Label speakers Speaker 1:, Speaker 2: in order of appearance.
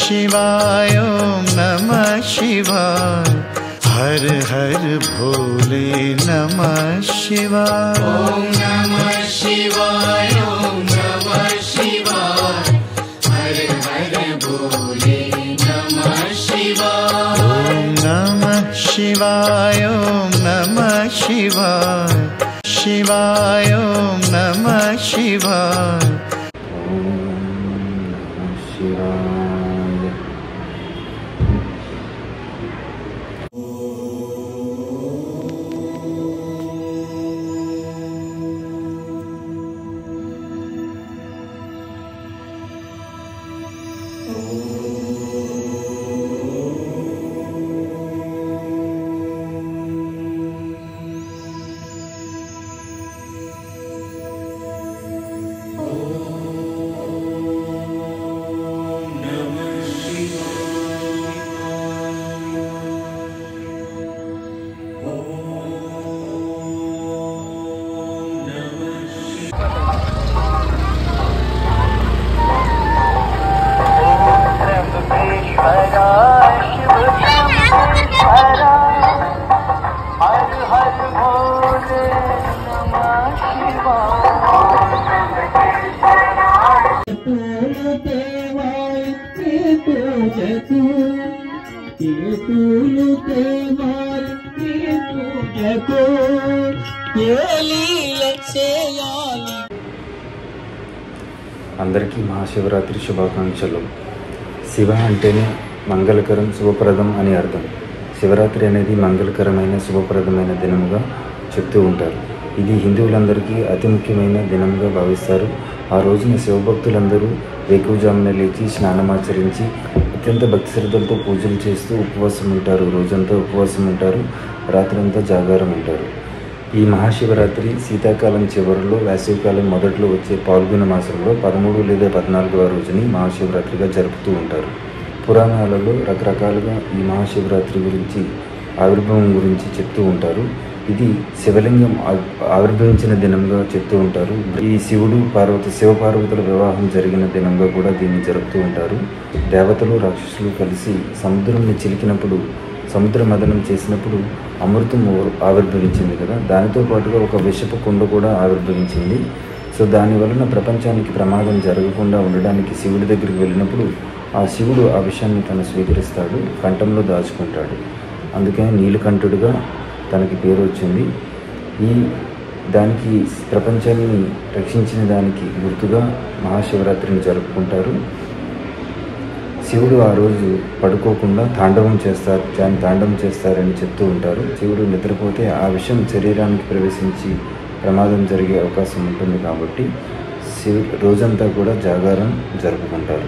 Speaker 1: शिवाय ओम नमः शिवाय। हर हर भोले नमः शिवाय।
Speaker 2: ओम नमः शिवाय ओम नमः शिवाय। हर हर भोले नमः शिवाय।
Speaker 1: ओम नमः शिवाय ओम नमः शिवाय। शिवाय ओम नमः शिवाय।
Speaker 3: అందరికీ మహాశివరాత్రి శుభాకాంక్షలు. శివ అంటేనే మంగళకరం, శుభప్రదం అని అర్థం. శివరాత్రి అనేది మంగళకరమైన, శుభప్రదమైన దినముగా చెప్తూ ఉంటారు. ఇది హిందువులందరికీ అతి ముఖ్యమైన దినముగా భావిస్తారు. ఆ రోజున శివభక్తులందరూ వేకువజామున లేచి స్నానమాచరించి అత్యంత భక్తి శ్రద్ధలతో పూజలు చేస్తూ ఉపవాసం ఉంటారు. రోజంతా ఉపవాసం ఉంటారు, రాత్రంతా జాగారం ఉంటారు. ఈ మహాశివరాత్రి శీతాకాలం చివరిలో, వేసవికాలం మొదట్లో వచ్చే పాల్గొన మాసంలో 13 లేదా 14వ రోజుని మహాశివరాత్రిగా జరుపుతూ ఉంటారు. పురాణాలలో రకరకాలుగా ఈ మహాశివరాత్రి గురించి, ఆవిర్భావం గురించి చెప్తూ ఉంటారు. ఇది శివలింగం ఆవిర్భవించిన దినంగా చెప్తూ ఉంటారు. ఈ శివపార్వతుల వివాహం జరిగిన దినంగా కూడా దీన్ని జరుపుతూ ఉంటారు. దేవతలు, రాక్షసులు కలిసి సముద్రంని చిలికినప్పుడు, సముద్ర మదనం చేసినప్పుడు అమృతం ఆవిర్భవించింది కదా, దానితో పాటుగా ఒక విషపు కుండ కూడా ఆవిర్భవించింది. సో దాని వలన ప్రపంచానికి ప్రమాదం జరగకుండా ఉండడానికి శివుడి దగ్గరికి వెళ్ళినప్పుడు ఆ శివుడు ఆ విషయాన్ని తను స్వీకరిస్తాడు, కంఠంలో దాచుకుంటాడు. అందుకని నీలకంఠుడిగా తనకి పేరు వచ్చింది. దానికి ప్రపంచాన్ని రక్షించిన దానికి గుర్తుగా మహాశివరాత్రిని జరుపుకుంటారు. శివుడు ఆ రోజు పడుకోకుండా తాండవం చేస్తారని చెప్తూ ఉంటారు. శివుడు నిద్రపోతే ఆ విషయం శరీరానికి ప్రవేశించి ప్రమాదం జరిగే అవకాశం ఉంటుంది కాబట్టి రోజంతా కూడా జాగారం జరుపుకుంటారు.